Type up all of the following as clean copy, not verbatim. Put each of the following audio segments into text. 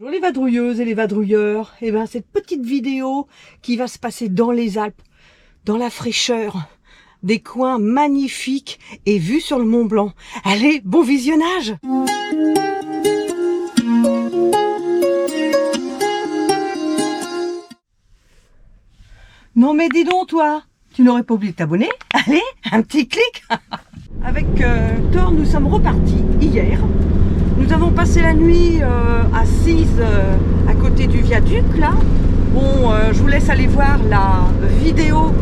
Pour les vadrouilleuses et les vadrouilleurs, eh ben, cette petite vidéo qui va se passer dans les Alpes, dans la fraîcheur, des coins magnifiques et vus sur le Mont Blanc. Allez, bon visionnage! Non mais dis donc toi, tu n'aurais pas oublié de t'abonner? Allez, un petit clic. Avec Thor, nous sommes repartis hier. Nous avons passé la nuit assises à côté du viaduc là. Bon, je vous laisse aller voir la vidéo.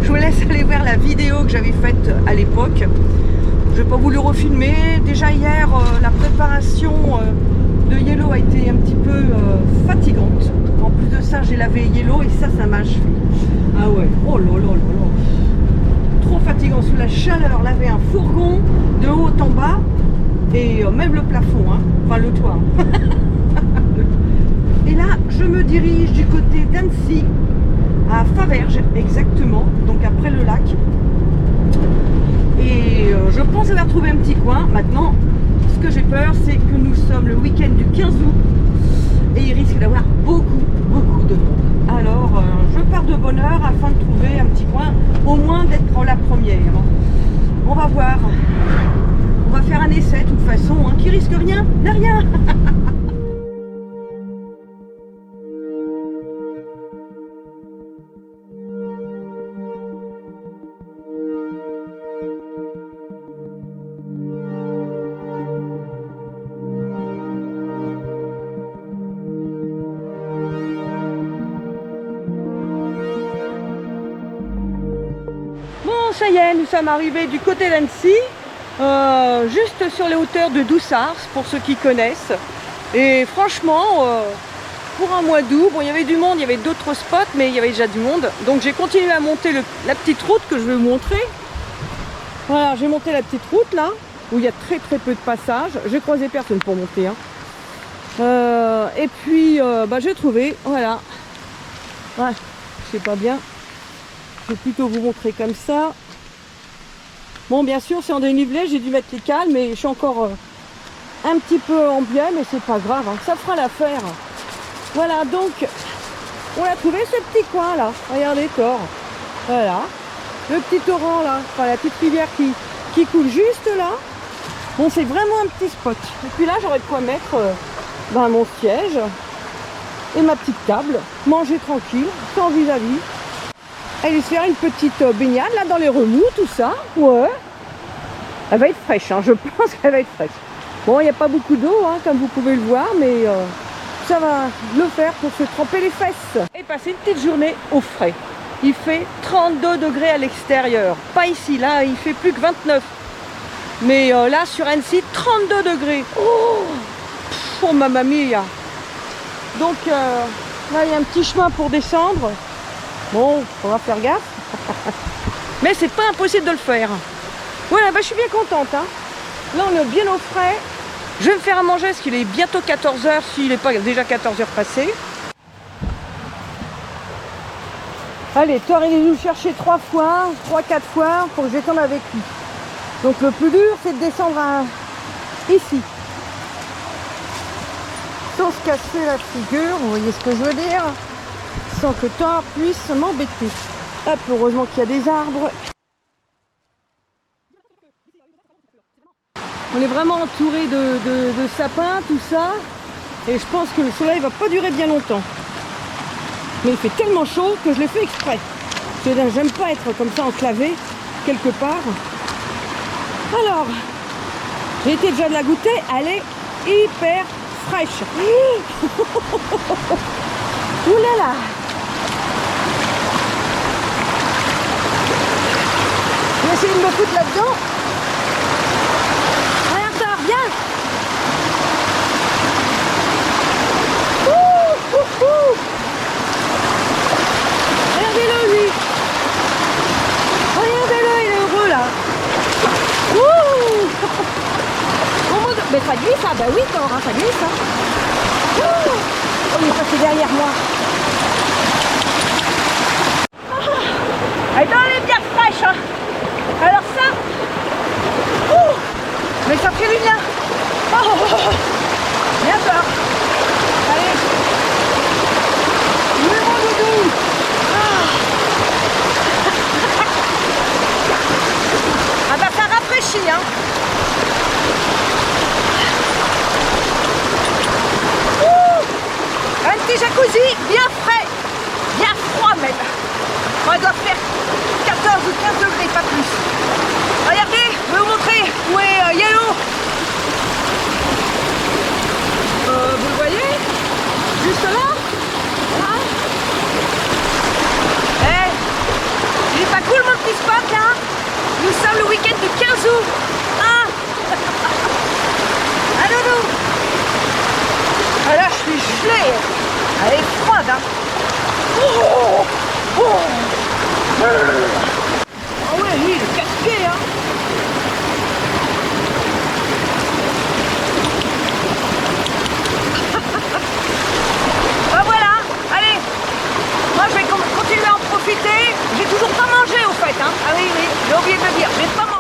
Je vous laisse aller voir la vidéo que j'avais faite à l'époque. Je n'ai pas voulu refilmer. Déjà hier, la préparation de Yellow a été un petit peu fatigante. En plus de ça, j'ai lavé Yellow et ça m'a achevé. Ah ouais, oh là là là là. Trop fatigant sous la chaleur, laver un fourgon de haut en bas et même le plafond, hein. Enfin le toit. Hein. Et là, je me dirige du côté d'Annecy, à Faverges exactement, donc après le lac. Et je pense avoir trouvé un petit coin. Maintenant, ce que j'ai peur, c'est que nous sommes le week-end du 15 août et il risque d'avoir beaucoup de monde. Alors, je pars de bonne heure afin de trouver un petit coin, au moins d'être la première. On va voir. On va faire un essai de toute façon, hein, qui risque rien de rien. Ça y est, nous sommes arrivés du côté d'Annecy, juste sur les hauteurs de Doussars, pour ceux qui connaissent. Et franchement, pour un mois d'août, bon, il y avait du monde, il y avait d'autres spots, mais il y avait déjà du monde. Donc j'ai continué à monter la petite route que je vais vous montrer. Voilà, j'ai monté la petite route là, où il y a très peu de passages. J'ai croisé personne pour monter. Hein. Et puis, j'ai trouvé, voilà. Ouais, je sais pas bien. Je vais plutôt vous montrer comme ça. Bon, bien sûr, c'est en dénivelé, j'ai dû mettre les cales, mais je suis encore un petit peu en biais, mais c'est pas grave, hein, ça fera l'affaire. Voilà, donc, on a trouvé ce petit coin là. Regardez, Thor. Voilà. Le petit torrent là, enfin la petite rivière qui coule juste là. Bon, c'est vraiment un petit spot. Et puis là, j'aurais de quoi mettre mon siège et ma petite table, manger tranquille, sans vis-à-vis. Allez se faire une petite baignade là dans les remous, tout ça. Ouais. Elle va être fraîche, hein, je pense qu'elle va être fraîche. Bon, il n'y a pas beaucoup d'eau, hein, comme vous pouvez le voir, mais ça va le faire pour se tremper les fesses. Et passer une petite journée au frais. Il fait 32 degrés à l'extérieur. Pas ici, là, il fait plus que 29. Mais là, sur Annecy, 32 degrés. Oh, mamma mia. Donc, là, il y a un petit chemin pour descendre. Bon, on va faire gaffe. Mais c'est pas impossible de le faire. Voilà, je suis bien contente. Hein. Là, on est bien au frais. Je vais me faire à manger parce qu'il est bientôt 14 h, s'il n'est pas déjà 14 h passées. Allez, Thor, il est venu nous chercher 3-4 fois pour que je descende avec lui. Donc le plus dur, c'est de descendre ici. Sans se casser la figure, vous voyez ce que je veux dire? Sans que Thor puisse m'embêter. Hop, heureusement qu'il y a des arbres. On est vraiment entouré de sapins, tout ça. Et je pense que le soleil va pas durer bien longtemps. Mais il fait tellement chaud que je l'ai fait exprès. J'aime pas être comme ça enclavé quelque part. Alors, j'ai été déjà de la goûter. Elle est hyper fraîche. Ouh là là. Je vais essayer de me foutre là-dedans. Regarde ça, viens. Regardez-le, lui. Regardez-le, il est heureux là. Mais ça glisse, hein. Bah oui, Thor, hein, ça glisse. Hein. Oh, il est passé derrière moi. Elle est bien fraîche, hein. Alors ça, mais ça fait du bien. Bien Thor. jacuzzi bien frais, bien froid même. On doit faire 14 ou 15 degrés, pas plus. Regardez, je vais vous montrer où est Yellow. Vous le voyez? Juste là. Hein? Hey, il est pas cool mon petit spot là? Nous sommes le week-end du 15 août. Hein? Allô, nous. Ah là, je suis gelée. Elle est froide, hein. Oh, oh. Ah ouais, lui, il est casqué, hein. Ben voilà, allez. Moi, je vais continuer à en profiter. J'ai toujours pas mangé, au fait, hein. Ah oui, oui, j'ai oublié de le dire, j'ai pas mangé.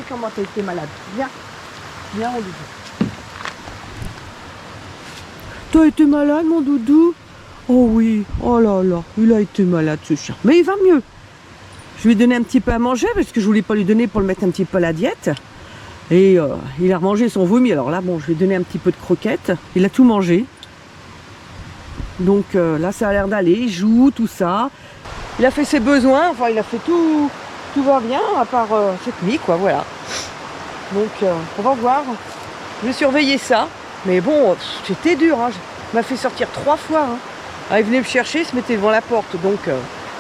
Comment t'as été malade? Viens, viens mon doudou. T'as été malade mon doudou? Oh oui, oh là là, il a été malade ce chien. Mais il va mieux. Je lui ai donné un petit peu à manger parce que je voulais pas lui donner pour le mettre un petit peu à la diète. Et il a remangé son vomi. Alors là, bon, je lui ai donné un petit peu de croquettes. Il a tout mangé. Donc là, ça a l'air d'aller. Il joue, tout ça. Il a fait ses besoins. Enfin, il a fait tout. Tout va bien, à part cette nuit, quoi, voilà. Donc, on va voir. Je vais surveiller ça. Mais bon, c'était dur, hein. Il m'a fait sortir 3 fois. Hein. Alors, il venait me chercher, il se mettait devant la porte. Donc,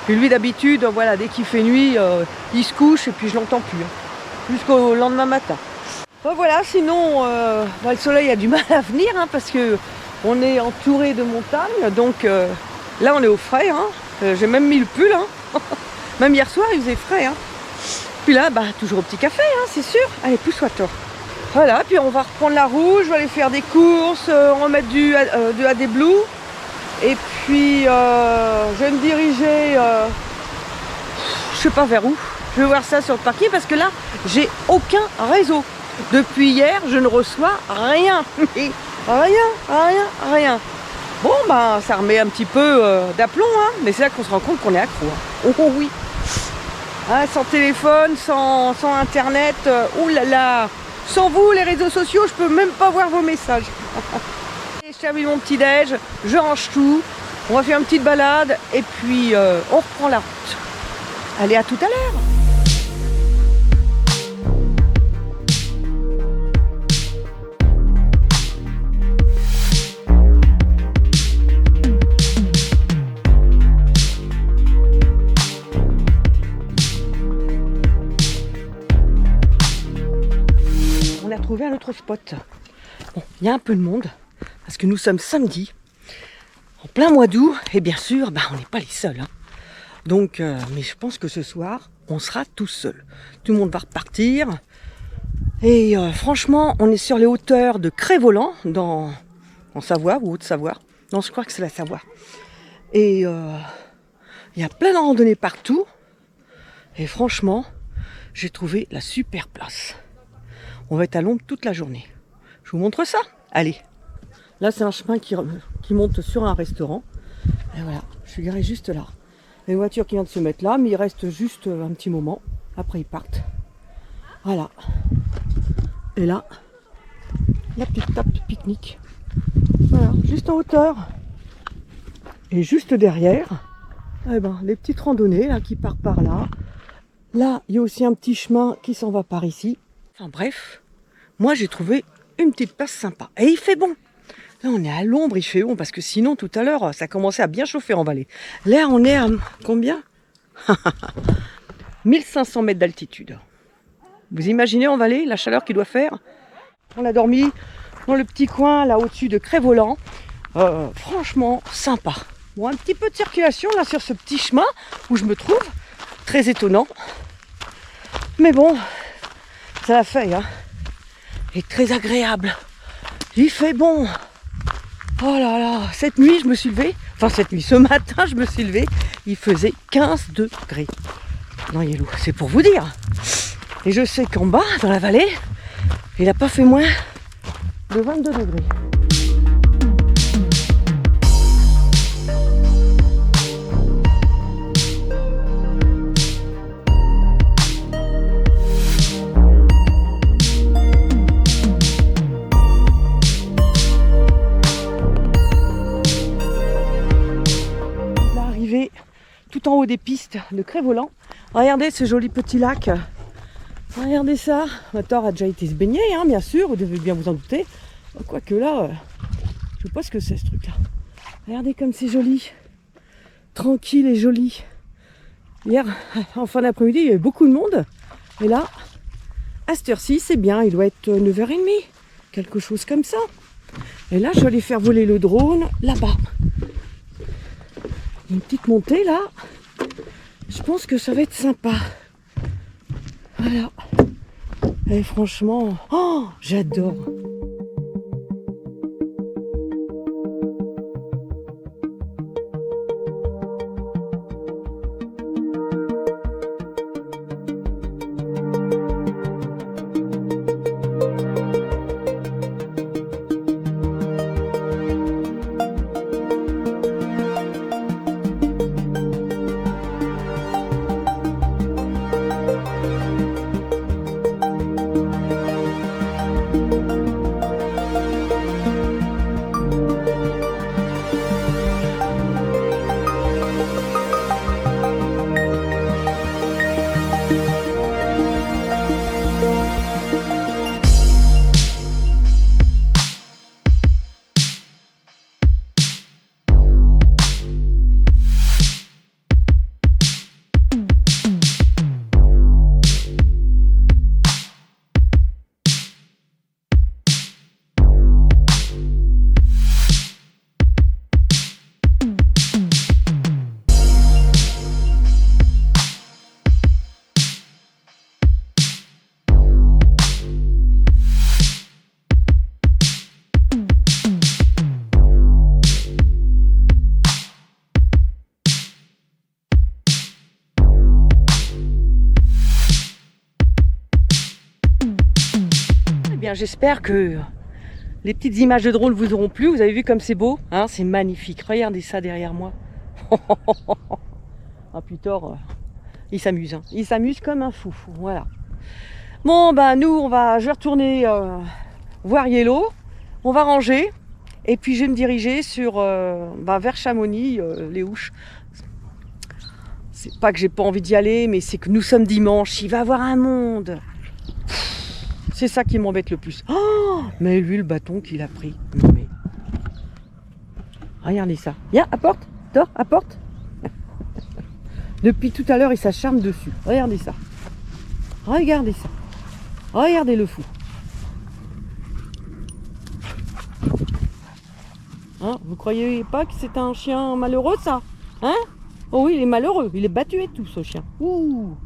puis lui, d'habitude, voilà, dès qu'il fait nuit, il se couche et puis je l'entends plus. Hein. Jusqu'au lendemain matin. Bon, voilà, sinon, le soleil a du mal à venir, hein, parce que on est entouré de montagnes. Donc, là, on est au frais. Hein. J'ai même mis le pull, hein. Même hier soir, il faisait frais. Hein. Puis là, bah, toujours au petit café, hein, c'est sûr. Allez, pousse-toi, toi. Voilà, puis on va reprendre la route. Je vais aller faire des courses, remettre du AD Blue. Et puis, je vais me diriger, je sais pas vers où. Je vais voir ça sur le parking parce que là, j'ai aucun réseau. Depuis hier, je ne reçois rien. Rien. Bon, bah, ça remet un petit peu d'aplomb, hein, mais c'est là qu'on se rend compte qu'on est accro. Hein. Oh oui. Hein, sans téléphone, sans internet, oulala. Sans vous, les réseaux sociaux, je peux même pas voir vos messages. Je termine mon petit déj, je range tout, on va faire une petite balade et puis on reprend la route. Allez, à tout à l'heure. Trouver un autre spot. Bon, il y a un peu de monde parce que nous sommes samedi, en plein mois d'août, et bien sûr, bah, on n'est pas les seuls. Hein. Donc, mais je pense que ce soir, on sera tous seuls. Tout le monde va repartir. Et franchement, on est sur les hauteurs de Cré-Voland, en Savoie ou Haute-Savoie. Non, je crois que c'est la Savoie. Et il y a plein de randonnées partout. Et franchement, j'ai trouvé la super place. On va être à l'ombre toute la journée. Je vous montre ça. Allez. Là, c'est un chemin qui monte sur un restaurant. Et voilà, je suis garée juste là. Les voitures qui viennent de se mettre là, mais il reste juste un petit moment. Après, ils partent. Voilà. Et là, la petite table de pique-nique. Voilà, juste en hauteur. Et juste derrière, eh ben, les petites randonnées là, qui partent par là. Là, il y a aussi un petit chemin qui s'en va par ici. Enfin bref, moi j'ai trouvé une petite place sympa. Et il fait bon. Là on est à l'ombre, il fait bon parce que sinon tout à l'heure ça commençait à bien chauffer en vallée. Là on est à combien? 1500 mètres d'altitude. Vous imaginez en vallée la chaleur qu'il doit faire? On a dormi dans le petit coin là au-dessus de Cré-Voland. Franchement sympa. Bon, un petit peu de circulation là sur ce petit chemin où je me trouve. Très étonnant. Mais bon, ça l'a fait, hein. Et très agréable. Il fait bon. Oh là là, cette nuit je me suis levée. Enfin cette nuit, ce matin je me suis levée. Il faisait 15 degrés. Non, Yellow, c'est pour vous dire. Et je sais qu'en bas, dans la vallée, Il n'a pas fait moins de 22 degrés. Tout en haut des pistes de Cré-Voland. Regardez ce joli petit lac. Regardez ça. Thor a déjà été se baigner, hein, bien sûr, vous devez bien vous en douter. Quoique là, je sais pas ce que c'est ce truc-là. Regardez comme c'est joli. Tranquille et joli. Hier, en fin d'après-midi, il y avait beaucoup de monde. Et là, à cette heure-ci, c'est bien. Il doit être 9h30. Quelque chose comme ça. Et là, je vais aller faire voler le drone là-bas. Une petite montée là, je pense que ça va être sympa. Voilà. Et franchement, oh, j'adore. Bien, j'espère que les petites images de drone vous auront plu. Vous avez vu comme c'est beau, hein, c'est magnifique. Regardez ça derrière moi. Ah puis Thor, il s'amuse, hein. Il s'amuse comme un fou. Voilà. Bon bah nous je vais retourner voir Yellow. On va ranger et puis je vais me diriger sur vers Chamonix, les Ouches. C'est pas que j'ai pas envie d'y aller, mais c'est que nous sommes dimanche. Il va y avoir un monde. C'est ça qui m'embête le plus. Oh, mais lui, le bâton qu'il a pris. Non mais... Regardez ça. Viens, apporte. Thor, apporte. Depuis tout à l'heure, il s'acharne dessus. Regardez ça. Regardez ça. Regardez le fou. Hein, vous croyez pas que c'est un chien malheureux, ça? Hein? Oh oui, il est malheureux. Il est battu et tout, ce chien. Ouh.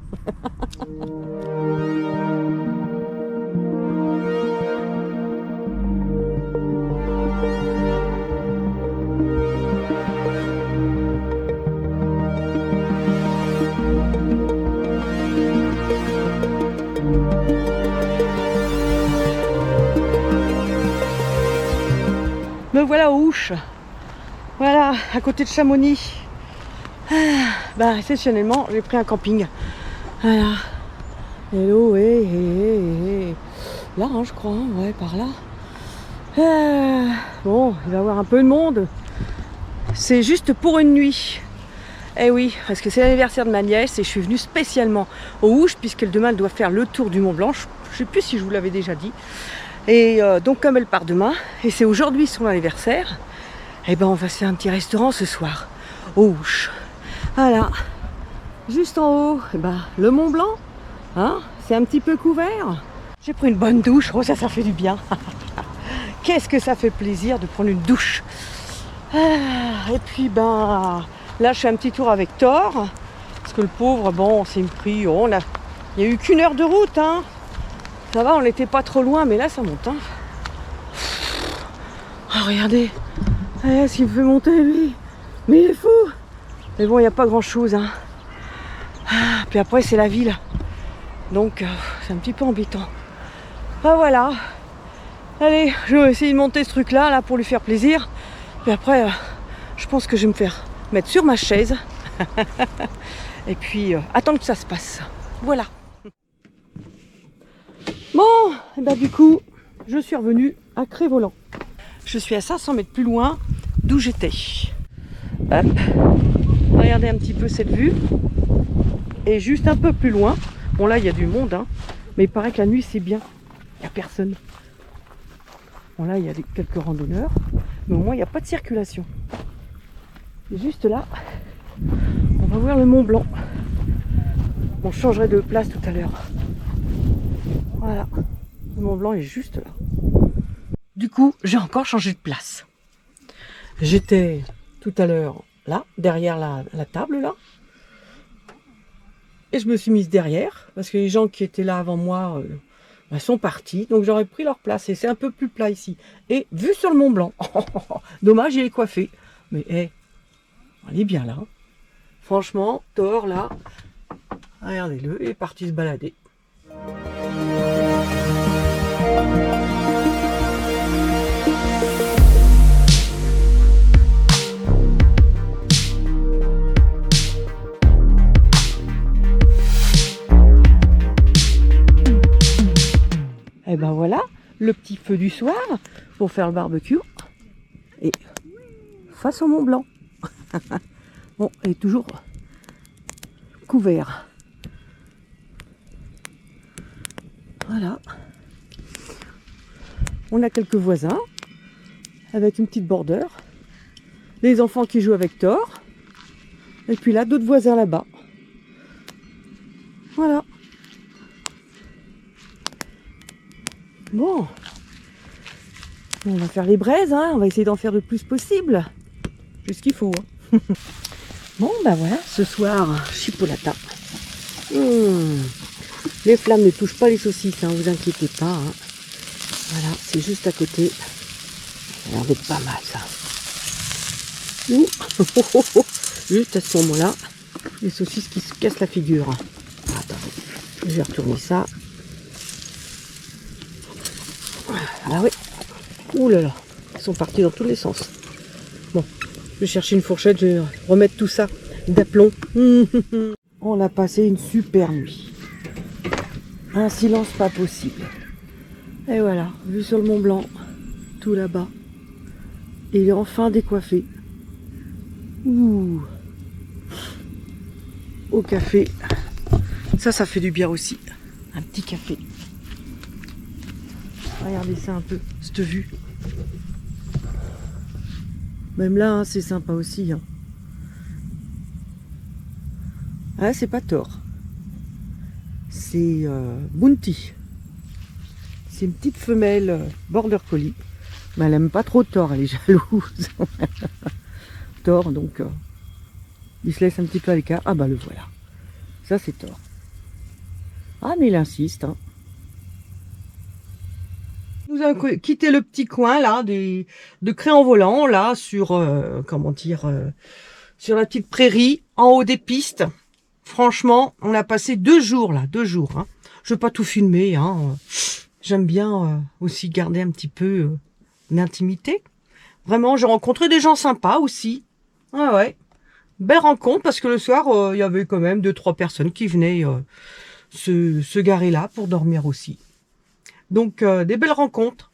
Me voilà aux Ouches, voilà, à côté de Chamonix. Exceptionnellement, j'ai pris un camping. Voilà. Hello, là, hein, je crois, hein, ouais, par là. Bon, il va y avoir un peu de monde. C'est juste pour une nuit. Eh oui, parce que c'est l'anniversaire de ma nièce et je suis venue spécialement aux Ouches, puisqu'elle demain elle doit faire le tour du Mont Blanc. Je ne sais plus si je vous l'avais déjà dit. Et donc comme elle part demain, et c'est aujourd'hui son anniversaire, eh ben on va se faire un petit restaurant ce soir, aux Ouches. Voilà, juste en haut, le Mont Blanc, hein, c'est un petit peu couvert. J'ai pris une bonne douche, oh ça fait du bien. Qu'est-ce que ça fait plaisir de prendre une douche. Et puis là je fais un petit tour avec Thor, parce que le pauvre, bon, c'est une pris, il n'y a eu qu'une heure de route, hein. Ça va, on n'était pas trop loin, mais là ça monte, hein. Oh, regardez, ce qu'il me fait monter lui, mais il est fou. Mais bon, il n'y a pas grand chose, hein. Puis après c'est la ville, donc c'est un petit peu embêtant. Ah voilà. Allez, je vais essayer de monter ce truc-là là, pour lui faire plaisir. Puis après, je pense que je vais me faire mettre sur ma chaise. Et puis, attendre que ça se passe. Voilà. Bon, et ben du coup, je suis revenue à Crévolant. Je suis à 500 mètres plus loin d'où j'étais. Hop. Regardez un petit peu cette vue. Et juste un peu plus loin, bon là il y a du monde, hein, mais il paraît que la nuit c'est bien. Il n'y a personne. Bon là il y a quelques randonneurs, mais au moins il n'y a pas de circulation. Et juste là, on va voir le Mont Blanc. On changerait de place tout à l'heure. Voilà, le Mont Blanc est juste là. Du coup, j'ai encore changé de place. J'étais tout à l'heure là, derrière la table là. Et je me suis mise derrière, parce que les gens qui étaient là avant moi sont partis. Donc j'aurais pris leur place. Et c'est un peu plus plat ici. Et vue sur le Mont Blanc. Dommage, il est coiffé. Mais hey, on est bien là. Franchement, Thor là, regardez-le, il est parti se balader. Et ben voilà, le petit feu du soir pour faire le barbecue. Et face au Mont Blanc. Bon, il est toujours couvert. Voilà. On a quelques voisins avec une petite bordure. Les enfants qui jouent avec Thor. Et puis là, d'autres voisins là-bas. Voilà. Bon. On va faire les braises, hein. On va essayer d'en faire le plus possible. C'est ce qu'il faut. Hein. Bon, ben voilà, ce soir, chipolata. Les flammes ne touchent pas les saucisses, hein, vous inquiétez pas. Hein. Voilà, c'est juste à côté. Ça a l'air d'être pas mal, ça. Juste à ce moment-là, les saucisses qui se cassent la figure. Attendez, je vais retourner ça. Ah oui. Ouh là là, ils sont partis dans tous les sens. Bon, je vais chercher une fourchette, je vais remettre tout ça d'aplomb. On a passé une super nuit. Un silence pas possible. Et voilà, vue sur le Mont Blanc, tout là-bas. Et il est enfin décoiffé. Ouh. Au café. Ça fait du bien aussi. Un petit café. Regardez ça un peu, cette vue. Même là, hein, c'est sympa aussi. Hein. Ah, c'est pas Thor. C'est Bounty. C'est une petite femelle border collie. Mais elle aime pas trop Thor, elle est jalouse. Thor, donc, il se laisse un petit peu à l'écart. Ah bah le voilà. Ça, c'est Thor. Ah, mais il insiste. Hein. Nous avons quitté le petit coin là de Créan-Volant là sur comment dire sur la petite prairie en haut des pistes. Franchement, on a passé 2 jours là, 2 jours. Hein. Je veux pas tout filmer. Hein. J'aime bien aussi garder un petit peu d'intimité. Vraiment, j'ai rencontré des gens sympas aussi. Ah ouais, belle rencontre parce que le soir il y avait quand même 2-3 personnes qui venaient se garer là pour dormir aussi. Donc, des belles rencontres.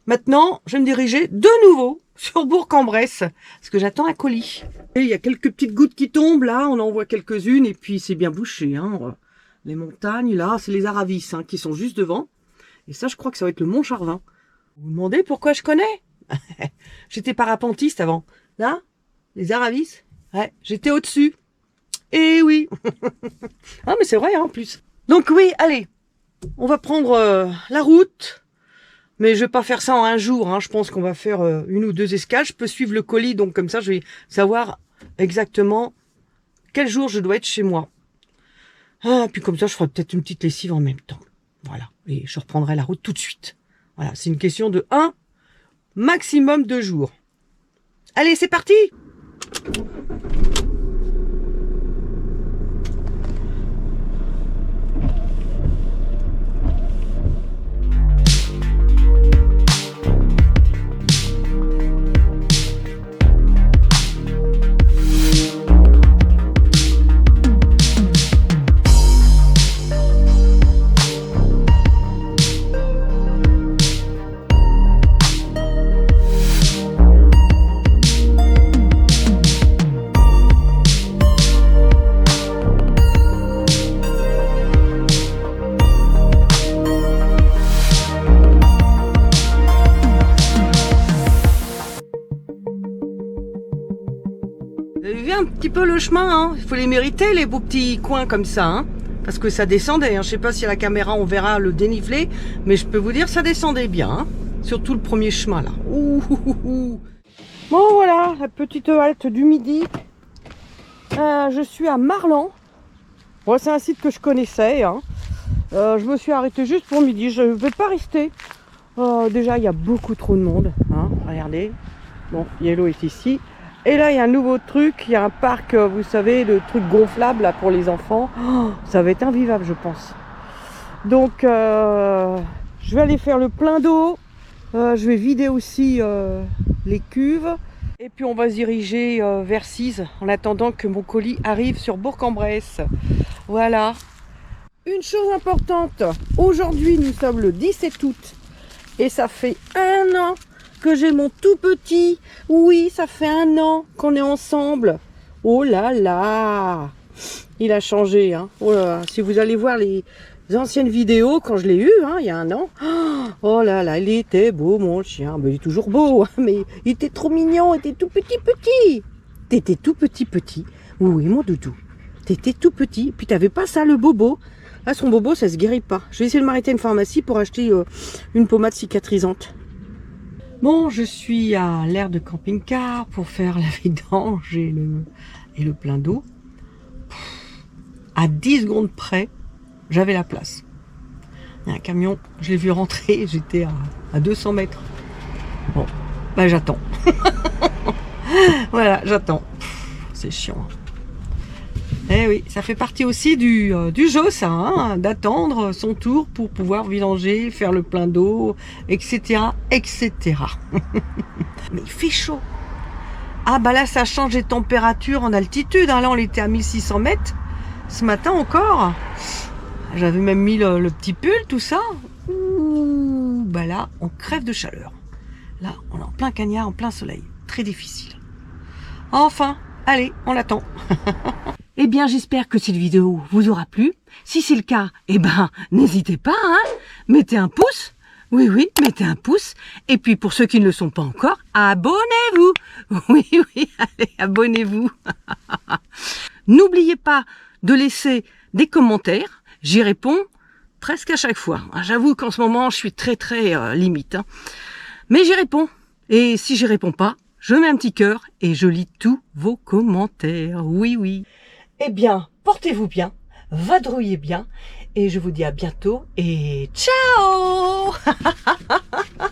Maintenant, je vais me diriger de nouveau sur Bourg-en-Bresse, parce que j'attends un colis. Et il y a quelques petites gouttes qui tombent, là, on en voit quelques-unes, et puis c'est bien bouché. Hein. Les montagnes, là, c'est les Aravis, hein, qui sont juste devant. Et ça, je crois que ça va être le Mont Charvin. Vous vous demandez pourquoi je connais? J'étais parapentiste avant. Là, les Aravis, ouais, j'étais au-dessus. Et oui. Ah, mais c'est vrai, hein, en plus. Donc oui, allez. On va prendre la route, mais je vais pas faire ça en un jour. Hein. Je pense qu'on va faire 1 ou 2 escales. Je peux suivre le colis, donc comme ça, je vais savoir exactement quel jour je dois être chez moi. Ah, puis comme ça, je ferai peut-être une petite lessive en même temps. Voilà, et je reprendrai la route tout de suite. Voilà, c'est une question de 1, maximum 2 jours. Allez, c'est parti! petit peu le chemin, hein. Il faut les mériter, les beaux petits coins comme ça, hein. Parce que ça descendait, hein. Je sais pas si à la caméra on verra le dénivelé, mais je peux vous dire ça descendait bien, hein. Surtout le premier chemin là. Ouh, ouh, ouh, ouh. Bon voilà, la petite halte du midi. Je suis à Marlan. Bon, c'est un site que je connaissais, hein. Je me suis arrêtée juste pour midi, je ne vais pas rester. Déjà il y a beaucoup trop de monde, hein. Regardez. Bon, Yellow est ici. Et là, il y a un nouveau truc, il y a un parc, vous savez, de trucs gonflables là, pour les enfants. Oh, ça va être invivable, je pense. Donc, je vais aller faire le plein d'eau. Je vais vider aussi les cuves. Et puis, on va se diriger vers Cise en attendant que mon colis arrive sur Bourg-en-Bresse. Voilà. Une chose importante, aujourd'hui, nous sommes le 17 août. Et ça fait 1 an que j'ai mon tout petit. Oui, ça fait 1 an qu'on est ensemble. Oh là là, il a changé, hein. Oh là là. Si vous allez voir les anciennes vidéos quand je l'ai eu, hein, il y a 1 an. Oh là là, il était beau mon chien. Mais il est toujours beau, hein, mais il était trop mignon, il était tout petit. T'étais tout petit. Oui, mon doudou. T'étais tout petit. Puis t'avais pas ça, le bobo. Là, son bobo, ça se guérit pas. Je vais essayer de m'arrêter à une pharmacie pour acheter une pommade cicatrisante. Bon, je suis à l'aire de camping-car pour faire la vidange et le plein d'eau. À 10 secondes près, j'avais la place. Il y a un camion, je l'ai vu rentrer, j'étais à 200 mètres. Bon, bah j'attends. Voilà, j'attends. C'est chiant. Eh oui, ça fait partie aussi du jeu, ça, hein, d'attendre son tour pour pouvoir vidanger, faire le plein d'eau, etc., etc. Mais il fait chaud. Ah bah là, ça change les températures en altitude, hein. Là, on était à 1600 mètres. Ce matin encore, j'avais même mis le petit pull, tout ça. Ouh, bah là, on crève de chaleur. Là, on est en plein cagnard, en plein soleil. Très difficile. Enfin, allez, on l'attend. Eh bien, j'espère que cette vidéo vous aura plu. Si c'est le cas, eh ben, n'hésitez pas, hein. Mettez un pouce. Oui, mettez un pouce. Et puis, pour ceux qui ne le sont pas encore, abonnez-vous. Oui, allez, abonnez-vous. N'oubliez pas de laisser des commentaires. J'y réponds presque à chaque fois. J'avoue qu'en ce moment, je suis très limite, hein. Mais j'y réponds. Et si j'y réponds pas, je mets un petit cœur et je lis tous vos commentaires. Oui. Eh bien, portez-vous bien, vadrouillez bien, et je vous dis à bientôt, et ciao.